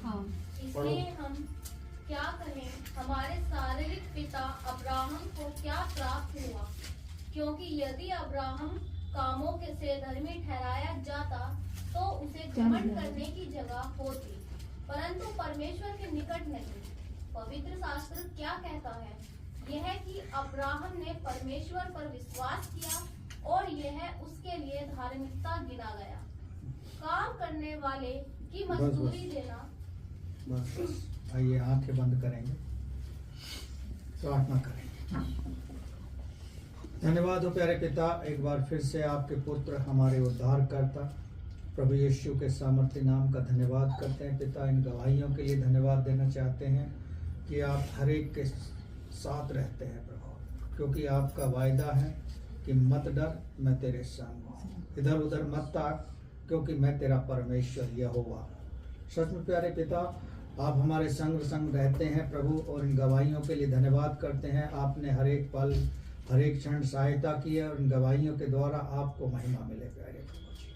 हाँ। इसलिए हम क्या कहें, हमारे शारीरिक पिता अब्राहम को क्या प्राप्त हुआ? क्योंकि यदि अब्राहम कामों के से धर्मी ठहराया जाता तो उसे घमंड करने की जगह होती, परंतु परमेश्वर के निकट नहीं। पवित्र शास्त्र क्या कहता है? यह कि अब्राहम ने परमेश्वर पर विश्वास किया और यह उसके लिए धार्मिकता गिना गया। काम करने वाले की मजदूरी देना। बस आइए आंखें बंद करेंगे, प्रार्थना करेंगे। धन्यवाद हो प्यारे पिता, एक बार फिर से आपके पुत्र हमारे उद्धारकर्ता प्रभु यीशु के सामर्थ्य नाम का धन्यवाद करते हैं पिता। इन गवाहियों के लिए धन्यवाद देना चाहते हैं कि आप हर एक के साथ रहते हैं प्रभु, क्योंकि आपका वायदा है कि मत डर, मैं तेरे संग हूँ। इधर उधर मत ताक, क्योंकि मैं तेरा परमेश्वर यहोवा। सच में प्यारे पिता, आप हमारे संग रहते हैं प्रभु, और इन गवाहियों के लिए धन्यवाद करते हैं। आपने हर एक पल हर एक क्षण सहायता की है और इन गवाहियों के द्वारा आपको महिमा मिले प्यारे प्रभु जी।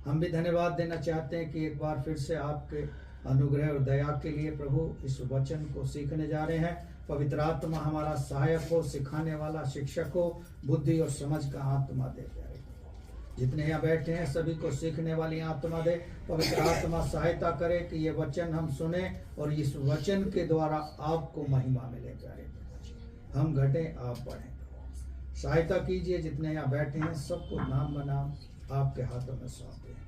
हम भी धन्यवाद देना चाहते हैं कि एक बार फिर से आपके अनुग्रह और दया के लिए प्रभु इस वचन को सीखने जा रहे हैं। पवित्र आत्मा हमारा सहायक हो, सिखाने वाला शिक्षक हो, बुद्धि और समझ का आत्मा दे प्यारे। जितने यहाँ बैठे हैं सभी को सीखने वाली आत्मा दे। पवित्र आत्मा सहायता करे कि ये वचन हम सुने और इस वचन के द्वारा आपको महिमा मिले प्यारे। हम घटे आप बढ़े, सहायता कीजिए। जितने यहाँ बैठे हैं सबको नाम बनाम आपके हाथों में सौंपते हैं।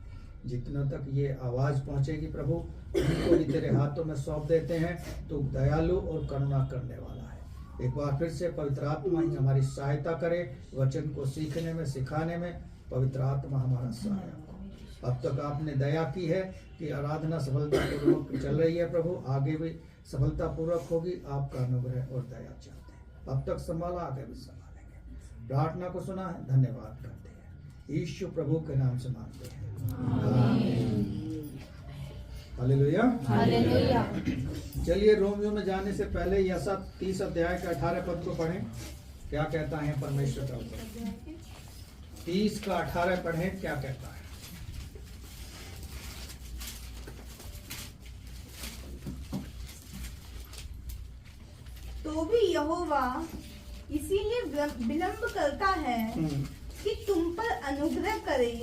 जितनों तक ये आवाज पहुंचेगी प्रभु, उनको भी तेरे हाथों में सौंप देते हैं। तो दयालु और करुणा करने वाला है। एक बार फिर से पवित्र आत्मा ही हमारी सहायता करे वचन को सीखने में, सिखाने में। पवित्र आत्मा हमारा सहायक हो। अब तक आपने दया की है कि आराधना सफलतापूर्वक चल रही है प्रभु, आगे भी सफलतापूर्वक होगी। आपका अनुग्रह और दया चाहते हैं। अब तक संभाला, आगे भी संभालेंगे। प्रार्थना को सुना है, धन्यवाद करते हैं। यीशु प्रभु के नाम से मांगते हैं, हालेलुया हालेलुया। चलिए रोमियो में जाने से पहले यशा 30 अध्याय के 18 पद को पढ़ें। क्या कहता है परमेश्वर का वचन? 30 का 18 पढ़ें, क्या कहता है? तो भी यहोवा इसीलिए विलंब करता है कि तुम पर अनुग्रह करे,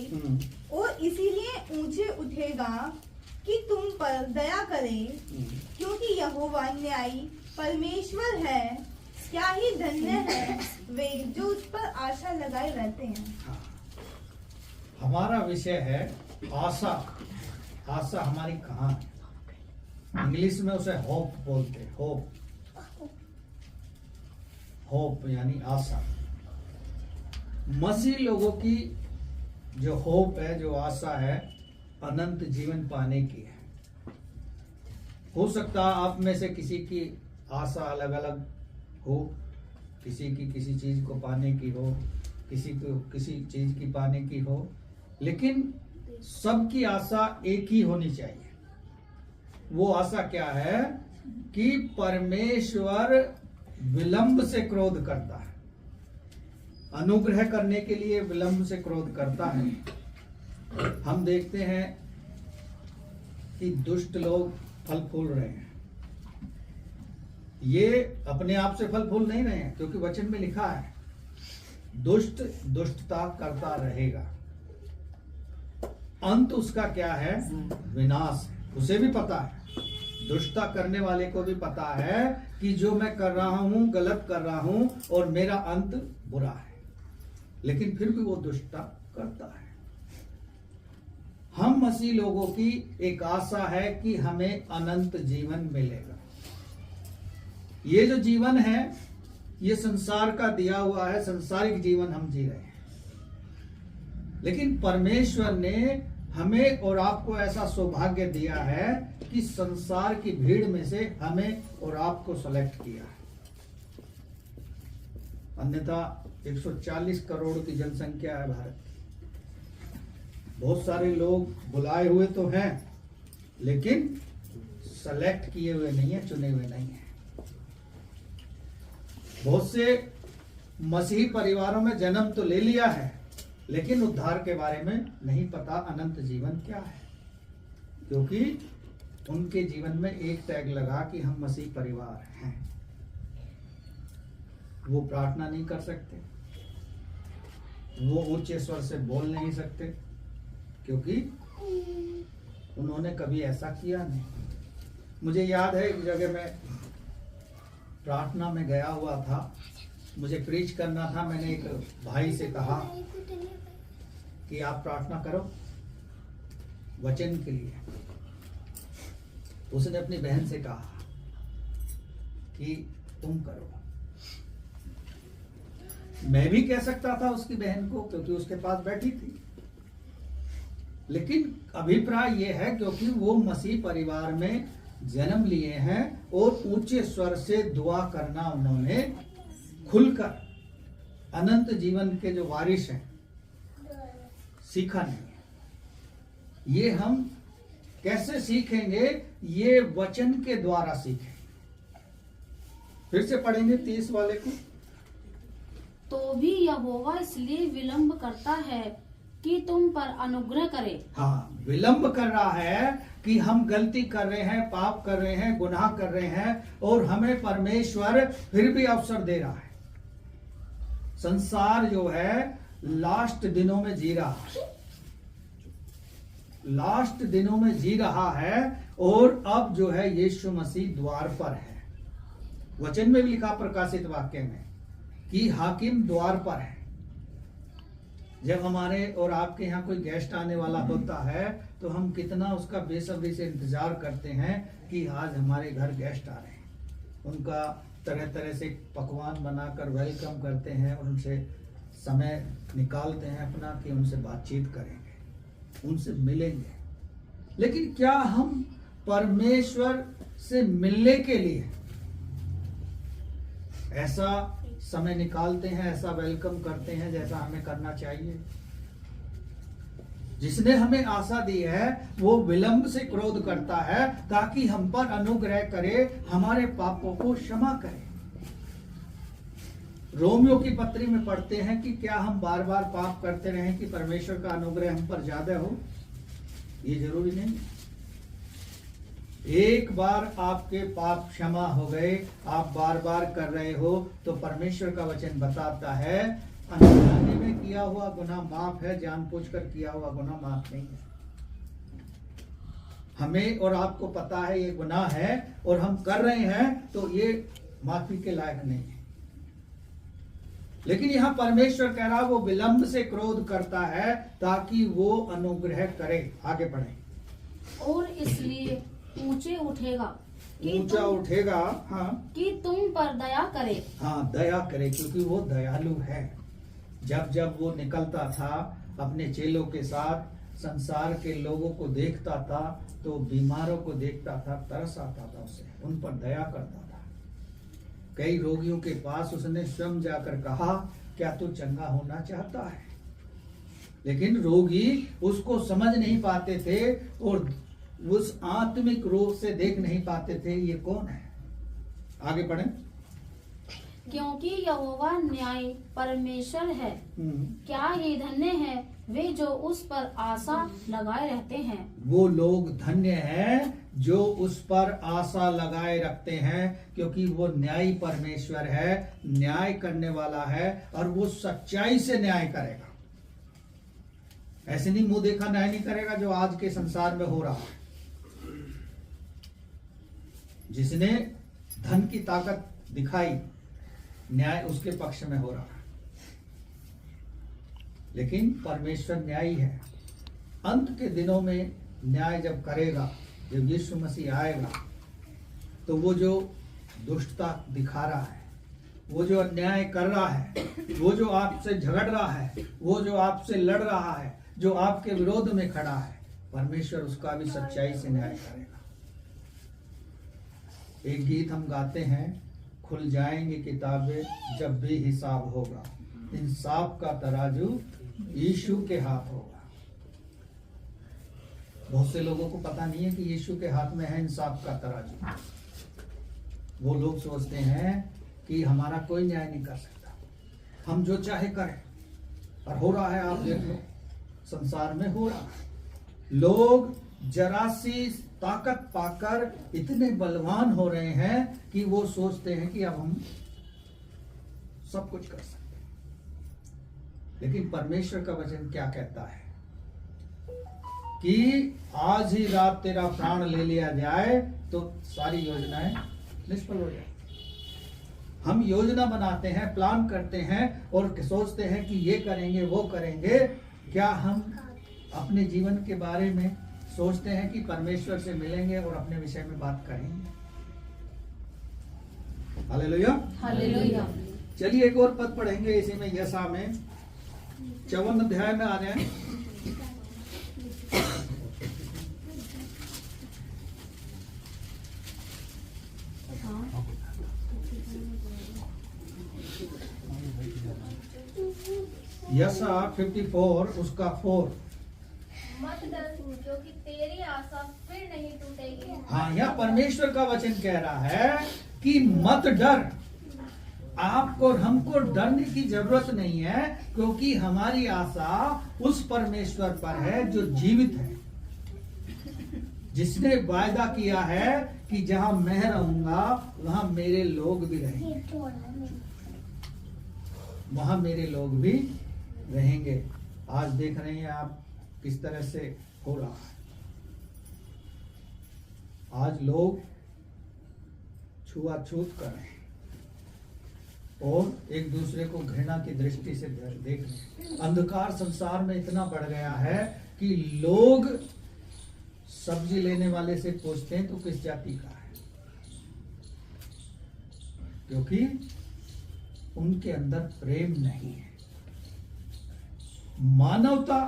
और इसीलिए ऊंचे उठेगा कि तुम पर दया करे, क्योंकि यहोवा न्यायी परमेश्वर है। क्या ही धन्य है वे जो उस पर आशा लगाए रहते हैं। हमारा विषय है आशा। आशा हमारी कहाँ है? इंग्लिश में उसे होप बोलते हैं। होप, होप यानी आशा। मसीह लोगों की जो होप है, जो आशा है, अनंत जीवन पाने की है। हो सकता है आप में से किसी की आशा अलग अलग हो, किसी की किसी चीज को पाने की हो, किसी को किसी चीज की पाने की हो, लेकिन सबकी आशा एक ही होनी चाहिए। वो आशा क्या है कि परमेश्वर विलंब से क्रोध करता है, अनुग्रह करने के लिए विलंब से क्रोध करता है। हम देखते हैं कि दुष्ट लोग फल फूल रहे हैं। ये अपने आप से फल फूल नहीं रहे हैं, क्योंकि वचन में लिखा है दुष्ट दुष्टता करता रहेगा, अंत उसका क्या है? विनाश है। उसे भी पता है, दुष्टता करने वाले को भी पता है कि जो मैं कर रहा हूं गलत कर रहा हूं और मेरा अंत बुरा है, लेकिन फिर भी वो दुष्टता करता है। हम मसीह लोगों की एक आशा है कि हमें अनंत जीवन मिलेगा। ये जो जीवन है ये संसार का दिया हुआ है, संसारिक जीवन हम जी रहे हैं, लेकिन परमेश्वर ने हमें और आपको ऐसा सौभाग्य दिया है कि संसार की भीड़ में से हमें और आपको सेलेक्ट किया है। अन्यथा 140 करोड़ की जनसंख्या है भारत की। बहुत सारे लोग बुलाए हुए तो हैं, लेकिन सेलेक्ट किए हुए नहीं है, चुने हुए नहीं है। बहुत से मसीही परिवारों में जन्म तो ले लिया है, लेकिन उद्धार के बारे में नहीं पता अनंत जीवन क्या है, क्योंकि उनके जीवन में एक टैग लगा कि हम मसीह परिवार हैं। वो प्रार्थना नहीं कर सकते, वो ऊंचे स्वर से बोल नहीं सकते, क्योंकि उन्होंने कभी ऐसा किया नहीं। मुझे याद है एक जगह मैं प्रार्थना में गया हुआ था, मुझे प्रीच करना था। मैंने एक भाई से कहा कि आप प्रार्थना करो वचन के लिए। उसने अपनी बहन से कहा कि तुम करो। मैं भी कह सकता था उसकी बहन को, क्योंकि उसके पास बैठी थी, लेकिन अभिप्राय यह है क्योंकि वो मसीह परिवार में जन्म लिए हैं और ऊंचे स्वर से दुआ करना उन्होंने खुलकर अनंत जीवन के जो वारिस हैं सीखा नहीं है। ये हम कैसे सीखेंगे? ये वचन के द्वारा सीखेंगे। फिर से पढ़ेंगे 30 वाले को। तो भी यहोवा इसलिए विलंब करता है कि तुम पर अनुग्रह करे। हाँ, विलंब कर रहा है कि हम गलती कर रहे हैं, पाप कर रहे हैं, गुनाह कर रहे हैं, और हमें परमेश्वर फिर भी अवसर दे रहा है। संसार जो है लास्ट दिनों में जी रहा है, लास्ट दिनों में जी रहा है, और अब जो है यीशु मसीह द्वार पर है। वचन में भी लिखा प्रकाशित वाक्य में कि हाकिम द्वार पर है। जब हमारे और आपके यहाँ कोई गेस्ट आने वाला होता है तो हम कितना उसका बेसब्री से इंतजार करते हैं कि आज हमारे घर गेस्ट आ रहे हैं। उनका तरह तरह से पकवान बनाकर वेलकम करते हैं और उनसे समय निकालते हैं अपना कि उनसे बातचीत करेंगे, उनसे मिलेंगे। लेकिन क्या हम परमेश्वर से मिलने के लिए ऐसा समय निकालते हैं, ऐसा वेलकम करते हैं जैसा हमें करना चाहिए? जिसने हमें आशा दी है वो विलंब से क्रोध करता है ताकि हम पर अनुग्रह करे, हमारे पापों को क्षमा करे। रोमियो की पत्री में पढ़ते हैं कि क्या हम बार बार पाप करते रहें कि परमेश्वर का अनुग्रह हम पर ज्यादा हो? ये जरूरी नहीं। एक बार आपके पाप क्षमा हो गए, आप बार बार कर रहे हो, तो परमेश्वर का वचन बताता है अनजाने में किया हुआ गुनाह माफ है, जानबूझकर किया हुआ गुनाह माफ नहीं है। हमें और आपको पता है ये गुनाह है और हम कर रहे हैं, तो ये माफी के लायक नहीं है। लेकिन यहां परमेश्वर कह रहा वो विलंब से क्रोध करता है ताकि वो अनुग्रह करे। आगे बढ़े। और इसलिए ऊंचे उठेगा कि ऊंचा उठेगा, हाँ, कि तुम पर दया करे। हाँ, दया करे, क्योंकि वो दयालु है। जब जब वो निकलता था अपने चेलों के साथ, संसार के लोगों को देखता था, तो बीमारों को देखता था, तरस आता था उसे, उन पर दया करता था। कई रोगियों के पास उसने स्वयं जाकर कहा, क्या तू चंगा होना चाहता है? लेकिन रोगी उसको समझ नहीं पाते थे और उस आत्मिक रूप से देख नहीं पाते थे ये कौन है। आगे पढ़ें। क्योंकि यहोवा न्याय परमेश्वर है। क्या ही धन्य है वे जो उस पर आशा लगाए रहते हैं। वो लोग धन्य हैं जो उस पर आशा लगाए रखते हैं, क्योंकि वो न्यायी परमेश्वर है, न्याय करने वाला है, और वो सच्चाई से न्याय करेगा। ऐसे नहीं मुंह देखा न्याय नहीं करेगा जो आज के संसार में हो रहा है। जिसने धन की ताकत दिखाई, न्याय उसके पक्ष में हो रहा है। लेकिन परमेश्वर न्यायी है। अंत के दिनों में न्याय जब करेगा, जब यीशु मसीह आएगा, तो वो जो दुष्टता दिखा रहा है, वो जो अन्याय कर रहा है, वो जो आपसे झगड़ रहा है, वो जो आपसे लड़ रहा है, जो आपके विरोध में खड़ा है, परमेश्वर उसका भी सच्चाई से न्याय करेगा। एक गीत हम गाते हैं, खुल जाएंगी किताबें जब भी हिसाब होगा, इंसाफ का तराजू यीशु के हाथ होगा। बहुत से लोगों को पता नहीं है कि यीशु के हाथ में है इंसाफ का तराजू। वो लोग सोचते हैं कि हमारा कोई न्याय नहीं कर सकता, हम जो चाहे करें, और हो रहा है। आप देख लो, संसार में हो रहा है। लोग जरा सी ताकत पाकर इतने बलवान हो रहे हैं कि वो सोचते हैं कि अब हम सब कुछ कर सकते हैं। लेकिन परमेश्वर का वचन क्या कहता है कि आज ही रात तेरा प्राण ले लिया जाए तो सारी योजनाएं निष्फल हो जाए। हम योजना बनाते हैं, प्लान करते हैं और सोचते हैं कि ये करेंगे वो करेंगे। क्या हम अपने जीवन के बारे में सोचते हैं कि परमेश्वर से मिलेंगे और अपने विषय में बात करेंगे? हालेलुया। हालेलुया। चलिए एक और पद पढ़ेंगे इसी में, यशा में 54 अध्याय में आ रहे हैं। यशा 54 उसका 4। मत डर, क्योंकि तेरी आशा फिर नहीं टूटेगी। हाँ, यहाँ परमेश्वर का वचन कह रहा है कि मत डर। आपको और हमको डरने की जरूरत नहीं है, क्योंकि हमारी आशा उस परमेश्वर पर है जो जीवित है, जिसने वायदा किया है कि जहां मैं रहूंगा वहां मेरे लोग भी रहेंगे, वहां मेरे लोग भी रहेंगे। आज देख रहे हैं आप किस तरह से हो रहा है। आज लोग छुआछूत कर रहे हैं और एक दूसरे को घृणा की दृष्टि से देख रहे हैं। अंधकार संसार में इतना बढ़ गया है कि लोग सब्जी लेने वाले से पूछते हैं तो किस जाति का है, क्योंकि उनके अंदर प्रेम नहीं है, मानवता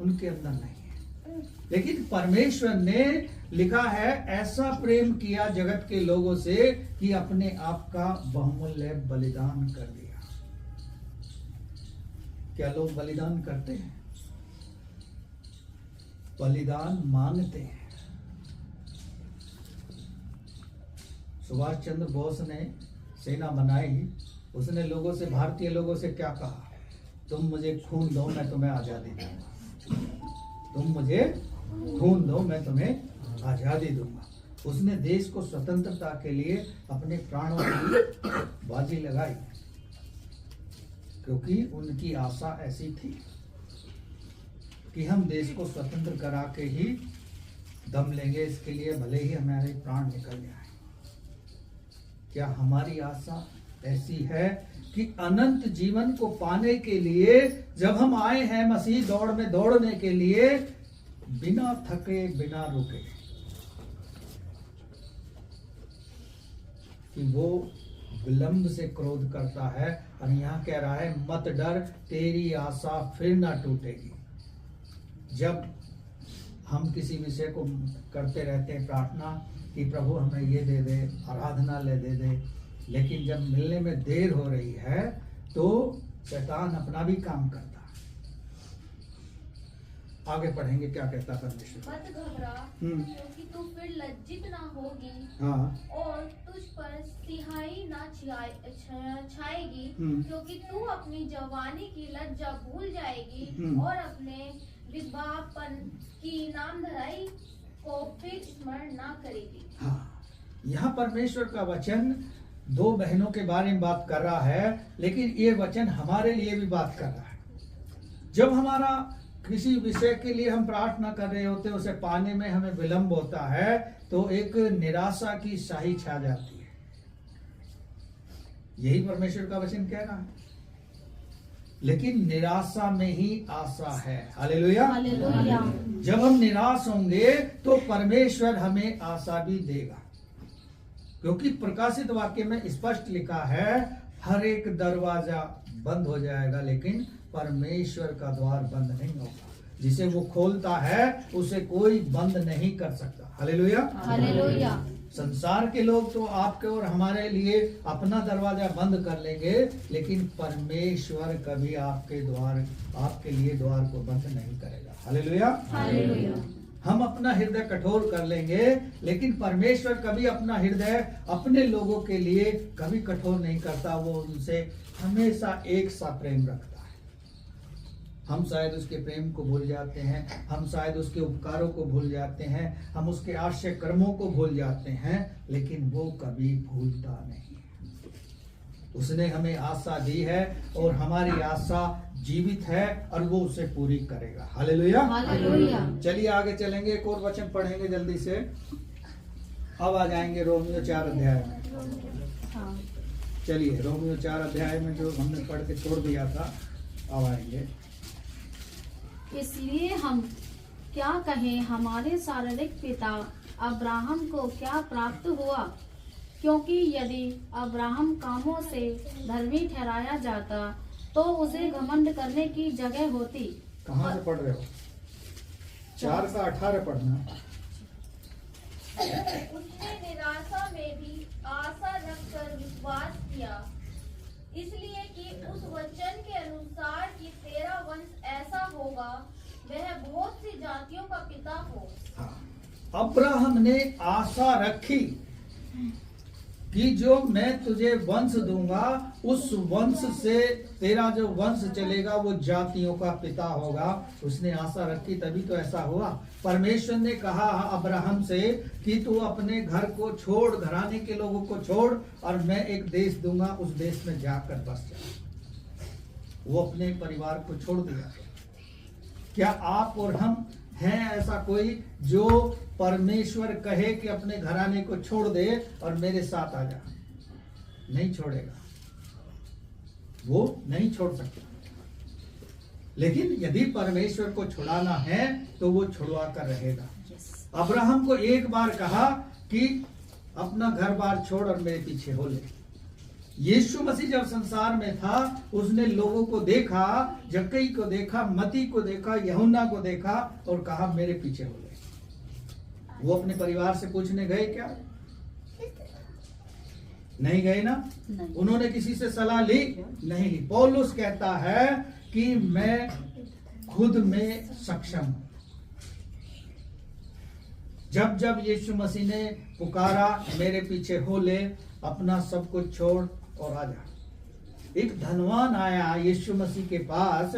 उनके अंदर नहीं है। लेकिन परमेश्वर ने लिखा है, ऐसा प्रेम किया जगत के लोगों से कि अपने आप का बहुमूल्य बलिदान कर दिया। क्या लोग बलिदान करते हैं? बलिदान मांगते हैं। सुभाष चंद्र बोस ने सेना बनाई, उसने लोगों से, भारतीय लोगों से क्या कहा? तुम मुझे खून दो, मैं तुम्हें आजादी दूंगा। तुम मुझे खून दो, मैं तुम्हें आजादी दूंगा। उसने देश को स्वतंत्रता के लिए अपने प्राणों की बाजी लगाई, क्योंकि उनकी आशा ऐसी थी कि हम देश को स्वतंत्र करा के ही दम लेंगे, इसके लिए भले ही हमारे प्राण निकल जाए। क्या हमारी आशा ऐसी है कि अनंत जीवन को पाने के लिए जब हम आए हैं मसीह दौड़ में दौड़ने के लिए, बिना थके बिना रुके, कि वो विलंब से क्रोध करता है? और यहाँ कह रहा है, मत डर, तेरी आशा फिर ना टूटेगी। जब हम किसी विषय को करते रहते हैं प्रार्थना कि प्रभु हमें ये दे दे, आराधना ले दे दे, लेकिन जब मिलने में देर हो रही है तो शैतान अपना भी काम करता है। आगे पढ़ेंगे क्या कहता परमेश्वर। मत घबरा, क्योंकि तू फिर लज्जित ना होगी, हाँ, और तुझ पर सिहाई ना छाएगी, क्योंकि तू अपनी जवानी की लज्जा भूल जाएगी और अपने विधवापन की नामधराई को फिर स्मरण ना करेगी। हाँ, यहाँ परमेश्वर का वचन दो बहनों के बारे में बात कर रहा है, लेकिन ये वचन हमारे लिए भी बात कर रहा है। जब हमारा किसी विषय के लिए हम प्रार्थना कर रहे होते हैं, उसे पाने में हमें विलंब होता है, तो एक निराशा की शाही छा जाती है। यही परमेश्वर का वचन कह रहा है। लेकिन निराशा में ही आशा है। हालेलुया। हालेलुया। जब हम निराश होंगे तो परमेश्वर हमें आशा भी देगा, क्योंकि प्रकाशित वाक्य में स्पष्ट लिखा है, हर एक दरवाजा बंद हो जाएगा लेकिन परमेश्वर का द्वार बंद नहीं होगा। जिसे वो खोलता है उसे कोई बंद नहीं कर सकता। हालेलुया। हालेलुया। संसार के लोग तो आपके और हमारे लिए अपना दरवाजा बंद कर लेंगे, लेकिन परमेश्वर कभी आपके लिए द्वार को बंद नहीं करेगा। हालेलुया। हालेलुया। हम अपना हृदय कठोर कर लेंगे, लेकिन परमेश्वर कभी अपना हृदय अपने लोगों के लिए कभी कठोर नहीं करता। वो उनसे हमेशा एक सा प्रेम रखता है। हम शायद उसके प्रेम को भूल जाते हैं, हम शायद उसके उपकारों को भूल जाते हैं, हम उसके आश्चर्य कर्मों को भूल जाते हैं, लेकिन वो कभी भूलता नहीं। उसने हमें आशा दी है और हमारी आशा जीवित है और वो उसे पूरी करेगा। Hallelujah, hallelujah. चलिए आगे चलेंगे, एक और वचन पढ़ेंगे जल्दी से। अब आ जाएंगे रोमियो 4 अध्याय में। हाँ। चलिए रोमियो 4 अध्याय में जो हमने पढ़ के छोड़ दिया था, अब आएंगे। इसलिए हम क्या कहें, हमारे शारीरिक पिता अब्राहम को क्या प्राप्त हुआ? क्योंकि यदि अब्राहम कामों से धर्मी ठहराया जाता तो उसे घमंड करने की जगह होती। कहाँ से पढ़ रहे हो? 4 का 18 पढ़ना। उसने निराशा में भी आशा रखकर विश्वास किया, इसलिए कि उस वचन के अनुसार कि तेरा वंश ऐसा होगा, वह बहुत सी जातियों का पिता हो। अब्राहम ने आशा रखी कि जो मैं तुझे वंश दूंगा, उस वंश से तेरा जो वंश चलेगा वो जातियों का पिता होगा। उसने आशा रखी, तभी तो ऐसा हुआ। परमेश्वर ने कहा अब्राहम से कि तू अपने घर को छोड़, घराने के लोगों को छोड़, और मैं एक देश दूंगा, उस देश में जाकर बस जा। वो अपने परिवार को छोड़ दिया। क्या आप और हम हैं ऐसा कोई जो परमेश्वर कहे कि अपने घराने को छोड़ दे और मेरे साथ आ जा? नहीं छोड़ेगा, वो नहीं छोड़ सकता। लेकिन यदि परमेश्वर को छुड़ाना है तो वो छुड़वा कर रहेगा। अब्राहम को एक बार कहा कि अपना घर बार छोड़ और मेरे पीछे हो ले। यीशु मसीह जब संसार में था, उसने लोगों को देखा, जक्कई को देखा, मती को देखा, यूहन्ना को देखा और कहा मेरे पीछे हो ले। वो अपने परिवार से पूछने गए क्या? नहीं गए ना? नहीं। उन्होंने किसी से सलाह ली? नहीं ली। पौलुस कहता है कि मैं खुद में सक्षम हूं। जब जब यीशु मसीह ने पुकारा मेरे पीछे हो ले, अपना सब कुछ छोड़ और आ जा। एक धनवान आया यीशु मसीह के पास,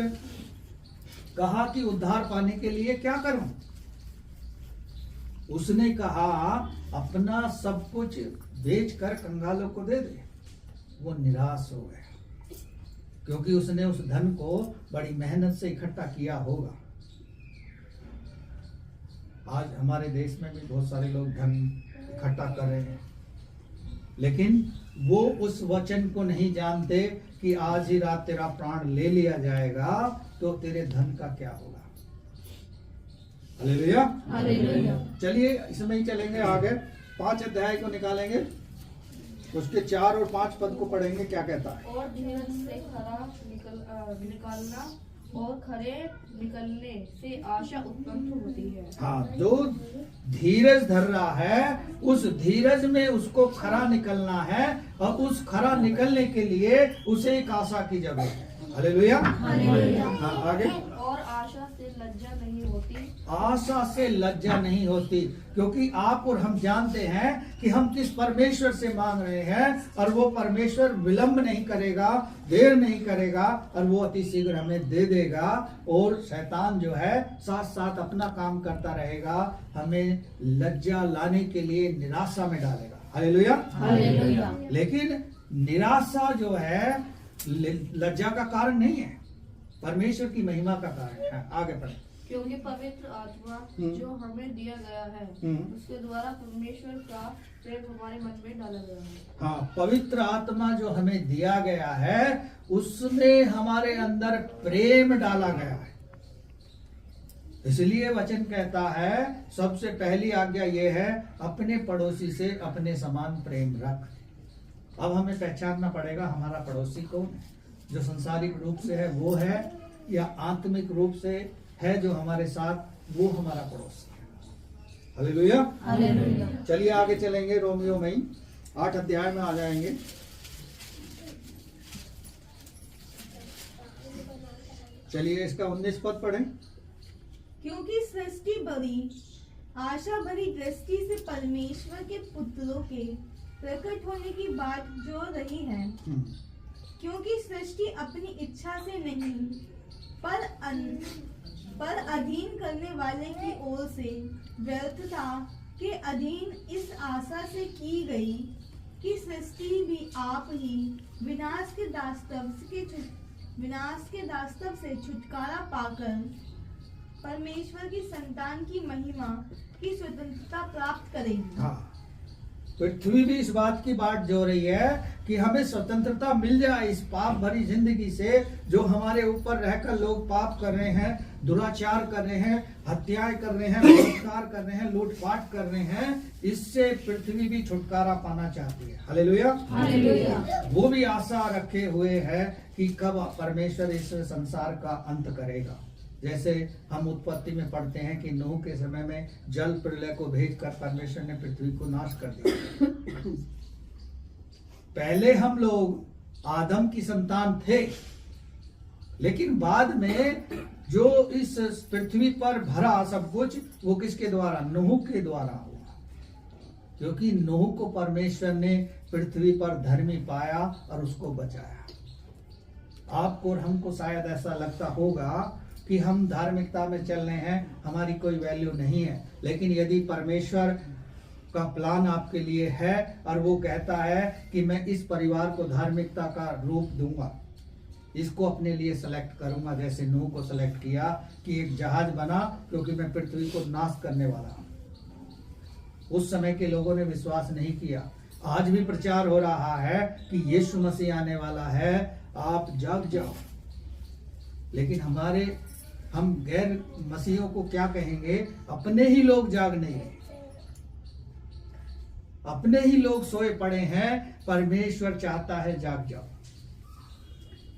कहा कि उद्धार पाने के लिए क्या करूं? उसने कहा अपना सब कुछ बेचकर कंगालों को दे दे। वो निराश हो गया, क्योंकि उसने उस धन को बड़ी मेहनत से इकट्ठा किया होगा। आज हमारे देश में भी बहुत सारे लोग धन इकट्ठा कर रहे हैं, लेकिन वो उस वचन को नहीं जानते कि आज ही रात तेरा प्राण ले लिया जाएगा तो तेरे धन का क्या होगा। Hallelujah, hallelujah. चलिए इसमें ही चलेंगे आगे। 5 अध्याय को निकालेंगे, उसके 4 और 5 पद को पढ़ेंगे। क्या कहता है? और धीरज से खरा निकालना और खरे निकलने से आशा उत्पन्न होती है। हाँ, जो धीरज धर रहा है, उस धीरज में उसको खरा निकलना है, और उस खरा निकलने के लिए उसे एक आशा की जरूरत है। Hallelujah, hallelujah. हाँ आगे। और आशा से लज्जा नहीं होती। आशा से लज्जा नहीं होती, क्योंकि आप और हम जानते हैं कि हम किस परमेश्वर से मांग रहे हैं, और वो परमेश्वर विलंब नहीं करेगा, देर नहीं करेगा, और वो अति शीघ्र हमें दे देगा। और शैतान जो है साथ साथ अपना काम करता रहेगा, हमें लज्जा लाने के लिए निराशा में डालेगा। Hallelujah, hallelujah. लेकिन निराशा जो है लज्जा का कारण नहीं है, परमेश्वर की महिमा का कारण है। आगे बढ़े। क्योंकि पवित्र आत्मा जो हमें दिया गया है, उसके द्वारा परमेश्वर का प्रेम हमारे मन में डाला गया है। हाँ, पवित्र आत्मा जो हमें दिया गया है, उसमें हमारे अंदर प्रेम डाला गया है। इसलिए वचन कहता है सबसे पहली आज्ञा ये है, अपने पड़ोसी से अपने समान प्रेम रख। अब हमें पहचानना पड़ेगा हमारा पड़ोसी कौन है। जो संसारिक रूप से है वो है, या आत्मिक रूप से है जो हमारे साथ, वो हमारा पड़ोसी है। Hallelujah, hallelujah. चलिए आगे चलेंगे। रोमियो में ही 8 अध्याय में आ जाएंगे। चलिए इसका 19 पद पढ़ें। क्योंकि सृष्टि बड़ी आशा भरी दृष्टि से परमेश्वर के पुत्रों के प्रकट होने की बात जो रही है, क्योंकि सृष्टि अपनी इच्छा से नहीं पर अधीन करने वाले की ओर से व्यर्थता के अधीन इस आशा से की गई कि सृष्टि भी आप ही विनाश के दास्तव से छुटकारा पाकर परमेश्वर की संतान की महिमा की स्वतंत्रता प्राप्त करेगी। हाँ, पृथ्वी भी इस बात की बाट जो रही है कि हमें स्वतंत्रता मिल जाए इस पाप भरी जिंदगी से, जो हमारे ऊपर रहकर लोग पाप कर रहे हैं, दुराचार कर रहे हैं, हत्याएं कर रहे हैं, बलात्कार कर रहे हैं, लूटपाट कर रहे हैं। इससे पृथ्वी भी छुटकारा पाना चाहती है। Hallelujah, hallelujah. वो भी आशा रखे हुए है कि कब परमेश्वर इस संसार का अंत करेगा। जैसे हम उत्पत्ति में पढ़ते हैं कि नूह के समय में जल प्रलय को भेजकर परमेश्वर ने पृथ्वी को नाश कर दिया। पहले हम लोग आदम की संतान थे, लेकिन बाद में जो इस पृथ्वी पर भरा सब कुछ वो किसके द्वारा? नूह के द्वारा हुआ, क्योंकि नूह को परमेश्वर ने पृथ्वी पर धर्मी पाया और उसको बचाया। आपको और हमको शायद ऐसा लगता होगा कि हम धार्मिकता में चल रहे हैं, हमारी कोई वैल्यू नहीं है, लेकिन यदि परमेश्वर का प्लान आपके लिए है और वो कहता है कि मैं इस परिवार को धार्मिकता का रूप दूंगा, इसको अपने लिए सेलेक्ट करूंगा, जैसे नूह को सेलेक्ट किया कि एक जहाज बना क्योंकि मैं पृथ्वी को नाश करने वाला हूं। उस समय के लोगों ने विश्वास नहीं किया। आज भी प्रचार हो रहा है कि यीशु मसीह आने वाला है, आप जाग जाओ, लेकिन हम गैर मसीहों को क्या कहेंगे? अपने ही लोग जाग नहीं रहे, अपने ही लोग सोए पड़े हैं। परमेश्वर चाहता है जाग जाओ।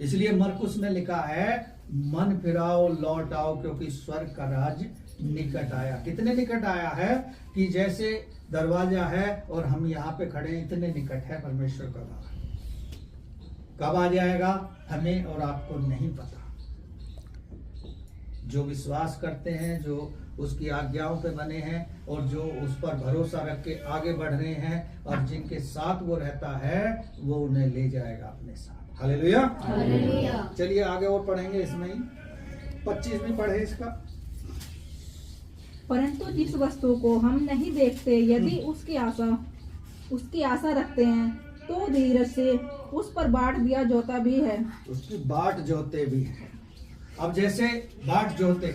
इसलिए मरकुस में लिखा है, मन फिराओ लौट आओ क्योंकि स्वर्ग का राज निकट आया। कितने निकट आया है कि जैसे दरवाजा है और हम यहाँ पे खड़े हैं, इतने निकट है परमेश्वर का राज। कब आ जाएगा हमें और आपको नहीं पता। जो विश्वास करते हैं, जो उसकी आज्ञाओं पे बने हैं और जो उस पर भरोसा रख के आगे बढ़ रहे हैं और जिनके साथ वो रहता है, वो उन्हें ले जाएगा अपने साथ। Hallelujah, hallelujah. चलिए आगे और पढ़ेंगे। इसमें ही 25वीं पढ़े इसका। परंतु जिस वस्तु को हम नहीं देखते, यदि उसकी आशा रखते हैं, तो धीरज से उस पर बाट दिया जोता भी है। उसकी बाट जोते भी है। अब जैसे बाट जोते,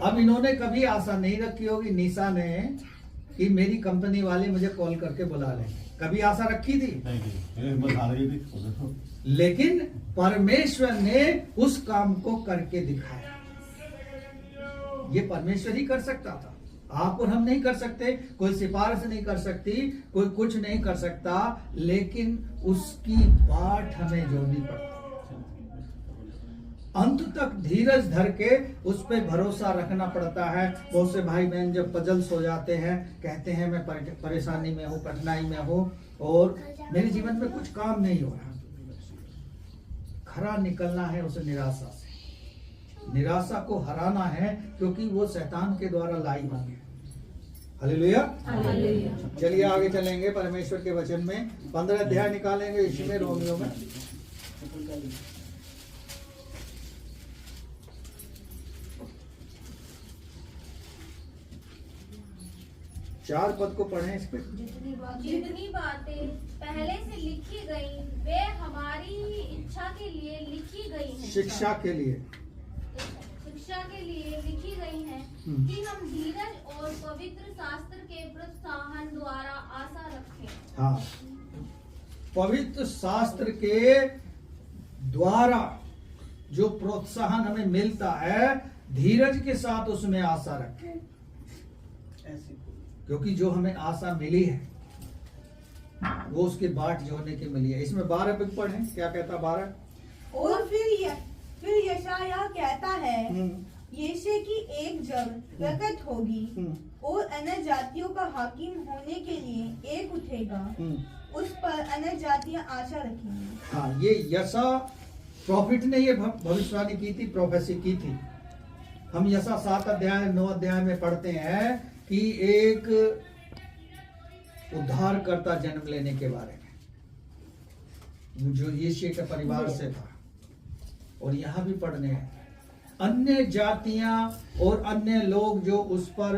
अब इन्होंने कभी आशा नहीं रखी होगी निशा ने कि मेरी कंपनी वाले मुझे कॉल करके बुला लेंगे। कभी आशा रखी थी? लेकिन परमेश्वर ने उस काम को करके दिखाया। ये परमेश्वर ही कर सकता था, आप और हम नहीं कर सकते, कोई सिफारिश नहीं कर सकती, कोई कुछ नहीं कर सकता, लेकिन उसकी बाट हमें जोड़नी पड़ती। अंत तक धीरज धर के उस पे भरोसा रखना पड़ता है। बहुत से भाई बहन जब पजल्स हो जाते हैं, कहते हैं मैं परेशानी में हूँ, कठिनाई में हूँ और मेरे जीवन में कुछ काम नहीं हो रहा। खरा निकलना है उसे निराशा से। निराशा को हराना है, क्योंकि वो शैतान के द्वारा लाई हुई है। Hallelujah, hallelujah. चलिए आगे चलेंगे परमेश्वर के वचन में। 15 अध्याय निकालेंगे इसमें, रोमियो में। 4 पद को पढ़ें इस पे। जितनी बातें पहले से लिखी गई वे हमारी इच्छा के लिए लिखी गई हैं। शिक्षा के लिए लिखी गई हैं कि हम धीरज और पवित्र शास्त्र के प्रोत्साहन द्वारा आशा रखें। हाँ, पवित्र शास्त्र के द्वारा जो प्रोत्साहन हमें मिलता है, धीरज के साथ उसमें आशा रखें, क्योंकि जो हमें आशा मिली है वो उसके बाट जोड़ने की मिली है। इसमें 12 पद पढ़ें, क्या कहता 12? और फिर यशायाह कहता है, यीशे की एक जग प्रकट होगी और अन्य जातियों का हाकिम होने के लिए एक उठेगा, उस पर अन्य जातियां आशा रखेंगी। हाँ, ये यशा प्रॉफिट ने ये भविष्यवाणी की थी, प्रोफेसी की थी। हम यशा 7 अध्याय 9 अध्याय में पढ़ते हैं कि कि एक उद्धारकर्ता जन्म लेने के बारे में जो यीशु के परिवार से था। और यहाँ भी पढ़ने हैं, अन्य जातियां और अन्य लोग जो उस पर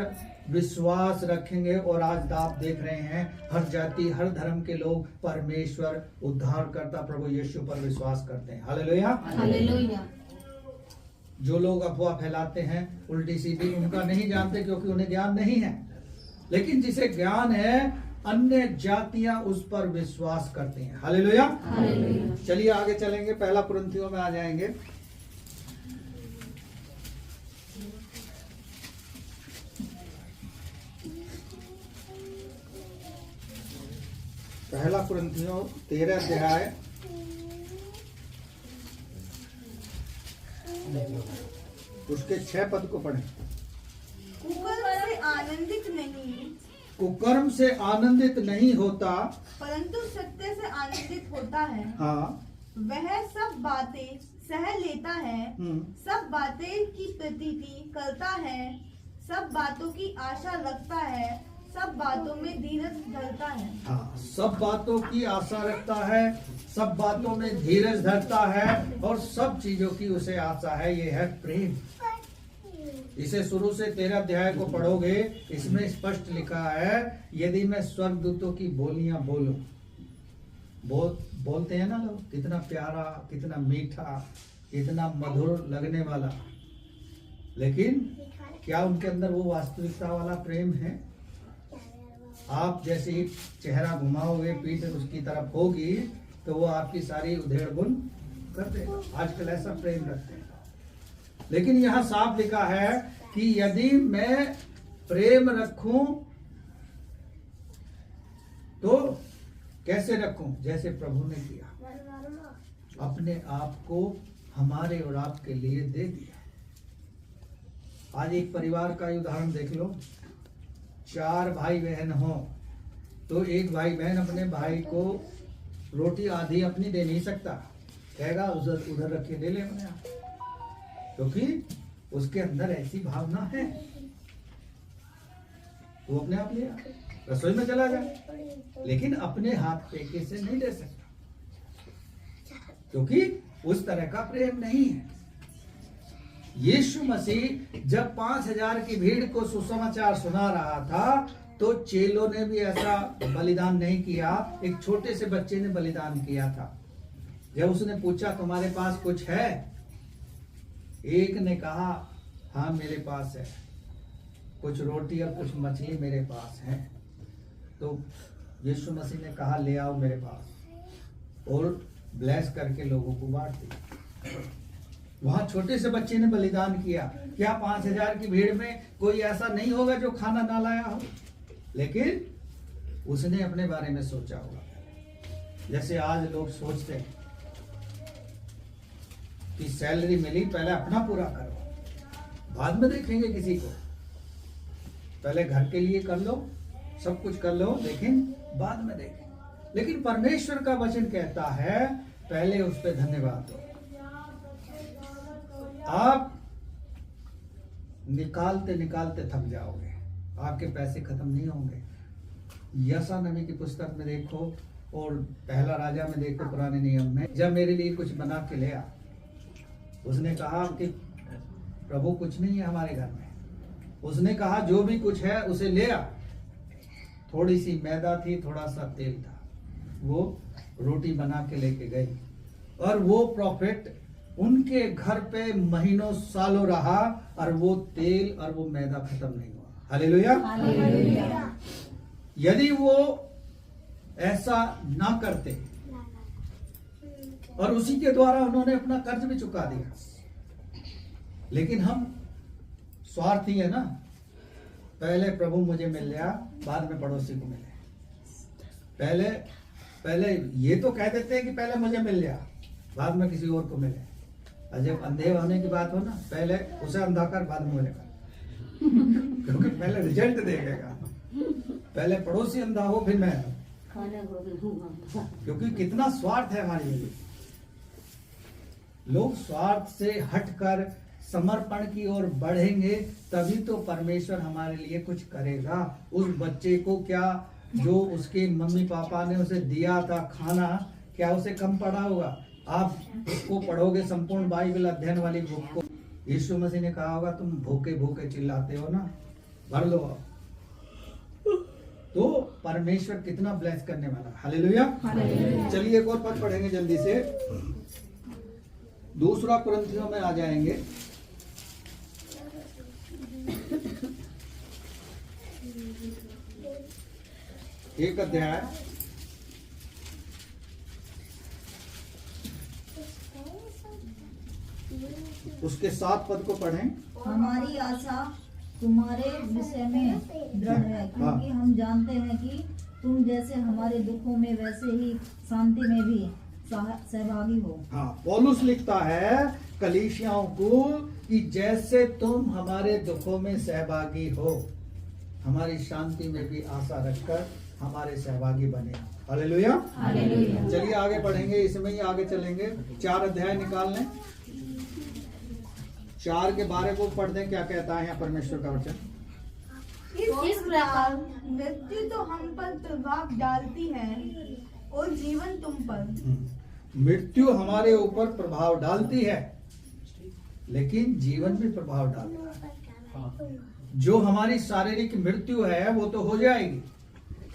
विश्वास रखेंगे। और आज आप देख रहे हैं हर जाति हर धर्म के लोग परमेश्वर उद्धारकर्ता प्रभु यीशु पर विश्वास करते हैं। हालेलुया। हालेलुया। जो लोग अफवाह फैलाते हैं उल्टी सीधी, उनका नहीं जानते क्योंकि उन्हें ज्ञान नहीं है। लेकिन जिसे ज्ञान है अन्य जातियां उस पर विश्वास करती हैं। हालेलुया। हालेलुया। चलिए आगे चलेंगे, पहला कुरिन्थियों में आ जाएंगे। पहला कुरिन्थियों 13 अध्याय उसके 6 पद को पढ़ें। कुकर्म से आनंदित नहीं होता परंतु सत्य से आनंदित होता है। हाँ। वह सब बातें सह लेता है, सब बातें की प्रतीति करता है, सब बातों की आशा रखता है, सब बातों में धीरज धरता है। हाँ, सब बातों की आशा रखता है, सब बातों में धीरज धरता है और सब चीजों की उसे आशा है। ये है प्रेम। इसे शुरू से 13 अध्याय को पढ़ोगे, इसमें स्पष्ट लिखा है यदि मैं स्वर्गदूतों की बोलियां बोलूं, बोलते हैं ना लोग, कितना प्यारा, कितना मीठा, कितना मधुर लगने वाला, लेकिन क्या उनके अंदर वो वास्तविकता वाला प्रेम है? आप जैसे ही चेहरा घुमाओगे, पीठ उसकी तरफ होगी तो वो आपकी सारी उधेड़ बुन कर देगा। आजकल ऐसा प्रेम रखते हैं। लेकिन यहाँ साफ लिखा है कि यदि मैं प्रेम रखूं तो कैसे रखूं? जैसे प्रभु ने किया, अपने आप को हमारे और आपके लिए दे दिया। आज एक परिवार का ही उदाहरण देख लो। 4 भाई बहन हो तो एक भाई बहन अपने भाई को रोटी आधी अपनी दे नहीं सकता, कहेगा उधर रख के दे ले अपने आप, क्योंकि उसके अंदर ऐसी भावना है, वो अपने आप ले रसोई में चला जाए, लेकिन अपने हाथ पेके से नहीं दे सकता, क्योंकि उस तरह का प्रेम नहीं है। यीशु मसीह जब 5000 की भीड़ को सुसमाचार सुना रहा था तो चेलों ने भी ऐसा बलिदान नहीं किया, एक छोटे से बच्चे ने बलिदान किया था। जब उसने पूछा तुम्हारे पास कुछ है, एक ने कहा हाँ मेरे पास है, कुछ रोटी और कुछ मछली मेरे पास है। तो यीशु मसीह ने कहा ले आओ मेरे पास, और ब्लेस करके लोगों को बांट दिया। वहां छोटे से बच्चे ने बलिदान किया। क्या 5000 की भीड़ में कोई ऐसा नहीं होगा जो खाना ना लाया हो? लेकिन उसने अपने बारे में सोचा होगा। जैसे आज लोग सोचते हैं कि सैलरी मिली, पहले अपना पूरा करो, बाद में देखेंगे किसी को। पहले घर के लिए कर लो, सब कुछ कर लो, लेकिन बाद में देखेंगे। लेकिन परमेश्वर का वचन कहता है पहले उस पर धन्यवाद दो। आप निकालते निकालते थक जाओगे, आपके पैसे खत्म नहीं होंगे। यशा नबी की पुस्तक में देखो और पहला राजा में देखो, पुराने नियम में, जब मेरे लिए कुछ बना के ले आ, उसने कहा कि प्रभु कुछ नहीं है हमारे घर में। उसने कहा जो भी कुछ है उसे ले आ। थोड़ी सी मैदा थी, थोड़ा सा तेल था, वो रोटी बना के लेके गई, और वो प्रॉफिट उनके घर पे महीनों सालों रहा, और वो तेल और वो मैदा खत्म नहीं हुआ। हालेलुया। यदि वो ऐसा ना करते, और उसी के द्वारा उन्होंने अपना कर्ज भी चुका दिया, लेकिन हम स्वार्थी है ना, पहले प्रभु मुझे मिल गया, बाद में पड़ोसी को मिले। पहले ये तो कह देते हैं कि पहले मुझे मिल गया, बाद में किसी और को मिले। और जब अंधे होने की बात हो ना, पहले उसे अंधा कर, बाद में मुझे कर, क्योंकि पहले रिजल्ट देखेगा। पहले पड़ोसी अंधा हो फिर मैं, क्योंकि कितना स्वार्थ है हमारे लिए। लोग स्वार्थ से हटकर समर्पण की ओर बढ़ेंगे तभी तो परमेश्वर हमारे लिए कुछ करेगा। उस बच्चे को क्या जो उसके मम्मी पापा ने उसे दिया था खाना, क्या उसे कम पड़ा होगा? आप उसको पढ़ोगे संपूर्ण बाइबल अध्ययन वाली बुक को, यीशु मसीह ने कहा होगा तुम भूखे भूखे चिल्लाते हो ना, भर लो आप। तो परमेश्वर कितना ब्लेस करने वाला। हालेलुया। चलिए एक और पद पढ़ेंगे जल्दी से, दूसरा कुरिन्थियों में आ जाएंगे। एक अध्याय उसके 7 पद को पढ़ें। हमारी आशा तुम्हारे विषय में दृढ़ है, क्योंकि हम जानते हैं कि तुम जैसे हमारे दुखों में वैसे ही शांति में भी सहभागी हो। हाँ, पौलुस लिखता है कलीसियाओं को कि जैसे तुम हमारे दुखों में सहभागी हो, हमारी शांति में भी आशा रखकर हमारे सहभागी बने। हालेलुया। चलिए आगे पढ़ेंगे, इसमें ही आगे चलेंगे। 4 अध्याय निकाल लें, 4 के बारे को पढ़ दें, क्या कहता है यहाँ परमेश्वर का वचन। इस प्रकार मृत्यु तो हम पर प्रभाव डालती है और जीवन तुम पर। मृत्यु हमारे ऊपर प्रभाव डालती है, लेकिन जीवन भी प्रभाव डालता है। जो हमारी शारीरिक मृत्यु है वो तो हो जाएगी,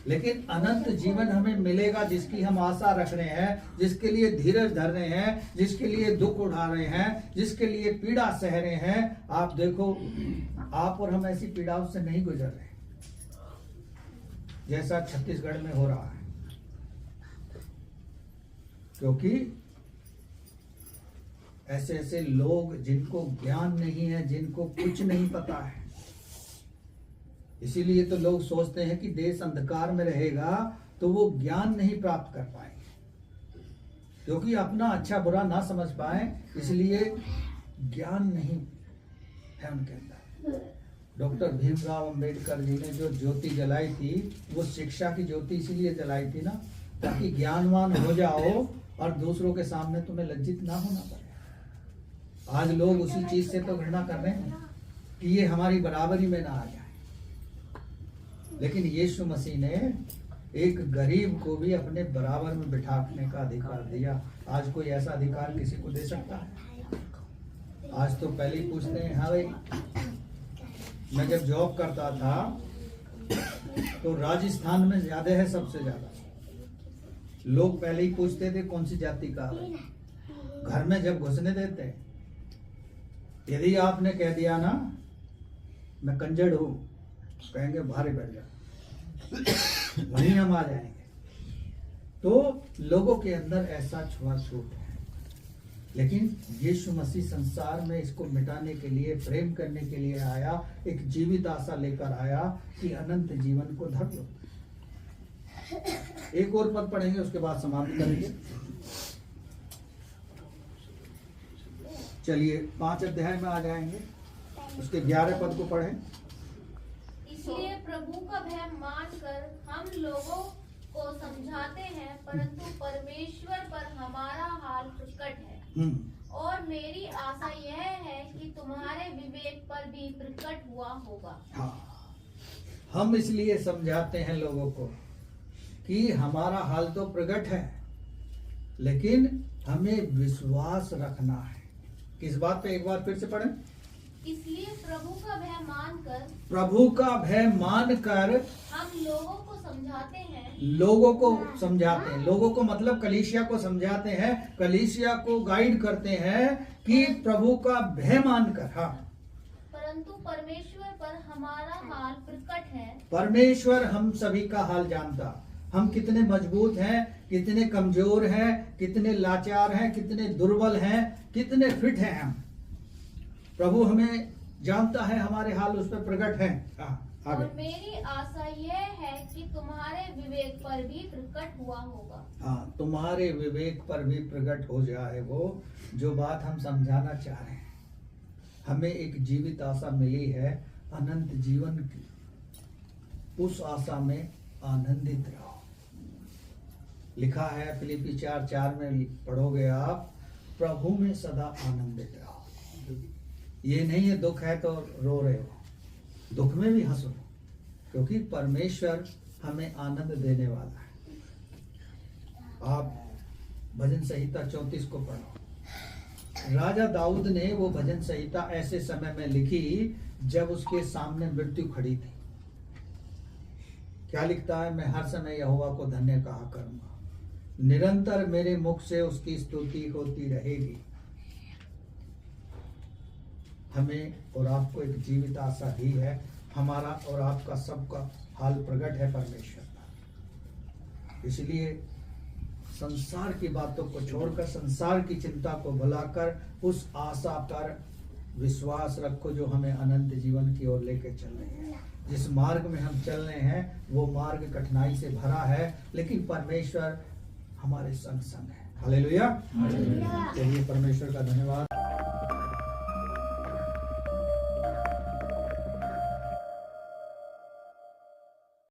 लेकिन अनंत जीवन हमें मिलेगा, जिसकी हम आशा रख रहे हैं, जिसके लिए धीरज धर रहे हैं, जिसके लिए दुख उठा रहे हैं, जिसके लिए पीड़ा सह रहे हैं। आप देखो, आप और हम ऐसी पीड़ाओं से नहीं गुजर रहे जैसा छत्तीसगढ़ में हो रहा है, क्योंकि ऐसे ऐसे लोग जिनको ज्ञान नहीं है, जिनको कुछ नहीं पता है, इसीलिए तो लोग सोचते हैं कि देश अंधकार में रहेगा तो वो ज्ञान नहीं प्राप्त कर पाएंगे, क्योंकि अपना अच्छा बुरा ना समझ पाए, इसलिए ज्ञान नहीं है उनके अंदर। डॉक्टर भीमराव अंबेडकर जी ने जो ज्योति जलाई थी, वो शिक्षा की ज्योति इसीलिए जलाई थी ना, ताकि ज्ञानवान हो जाओ और दूसरों के सामने तुम्हें लज्जित ना होना पड़े। आज लोग उसी चीज से तो घृणा कर रहे हैं कि ये हमारी बराबरी में ना आ जाए, लेकिन यीशु मसीह ने एक गरीब को भी अपने बराबर में बिठाने का अधिकार दिया। आज कोई ऐसा अधिकार किसी को दे सकता है? आज तो पहले ही पूछते हैं, हाँ भाई, मैं जब जॉब करता था तो राजस्थान में ज्यादा है, सबसे ज्यादा लोग पहले ही पूछते थे कौन सी जाति का है। घर में जब घुसने देते, यदि आपने कह दिया ना मैं कंजड़ हूं, कहेंगे भारी बैठ जा, वहीं हम आ जाएंगे। तो लोगों के अंदर ऐसा छुआछूत है, लेकिन यीशु मसीह संसार में इसको मिटाने के लिए, प्रेम करने के लिए आया, एक जीवित आशा लेकर आया कि अनंत जीवन को धर लो। एक और पद पढ़ेंगे, उसके बाद समाप्त करेंगे। चलिए 5 अध्याय में आ जाएंगे, उसके 11 पद को पढ़ें। इसलिए प्रभु का भय मानकर हम लोगों को समझाते हैं, परंतु परमेश्वर पर हमारा हाल प्रकट है। और मेरी आशा यह है कि तुम्हारे विवेक पर भी प्रकट हुआ होगा। हाँ, हम इसलिए समझाते हैं लोगों को कि हमारा हाल तो प्रकट है, लेकिन हमें विश्वास रखना है। किस बात पे? एक बार फिर से पढ़ें। इसलिए प्रभु का भय मानकर, प्रभु का भय मानकर हम लोगों को समझाते हैं, लोगों को समझाते हैं, लोगों को मतलब कलीसिया को समझाते हैं, कलीसिया को गाइड करते हैं कि प्रभु का भय मानकर। हाँ, परंतु परमेश्वर पर हमारा हाल प्रकट है। परमेश्वर हम सभी का हाल जानता, हम कितने मजबूत हैं, कितने कमजोर हैं, कितने लाचार हैं, कितने दुर्बल हैं, कितने फिट हैं हम। प्रभु हमें जानता है, हमारे हाल उस पर प्रकट है। और मेरी आशा यह है कि तुम्हारे विवेक पर भी प्रकट हुआ होगा। हाँ, तुम्हारे विवेक पर भी प्रकट हो जाए वो जो बात हम समझाना चाह रहे हैं। हमें एक जीवित आशा मिली है, अनंत जीवन की। उस आशा में आनंदित रहो। लिखा है फिलिप्पी 4:4 में, पढ़ोगे आप, प्रभु में सदा आनंदित रहो। ये नहीं है दुख है तो रो रहे हो, दुख में भी हंसो, क्योंकि परमेश्वर हमें आनंद देने वाला है। आप भजन संहिता 34 को पढ़ो। राजा दाऊद ने वो भजन संहिता ऐसे समय में लिखी जब उसके सामने मृत्यु खड़ी थी। क्या लिखता है? मैं हर समय यहोवा को धन्य कहा करूंगा, निरंतर मेरे मुख से उसकी स्तुति होती रहेगी। हमें और आपको एक जीवित आशा ही है। हमारा और आपका सबका हाल प्रकट है परमेश्वर का। इसलिए संसार की बातों को छोड़कर, संसार की चिंता को भुलाकर उस आशा पर विश्वास रखो जो हमें अनंत जीवन की ओर लेके चल रही है। जिस मार्ग में हम चल रहे हैं वो मार्ग कठिनाई से भरा है, लेकिन परमेश्वर हमारे संग संग है। हालेलुया। चलिए परमेश्वर का धन्यवाद।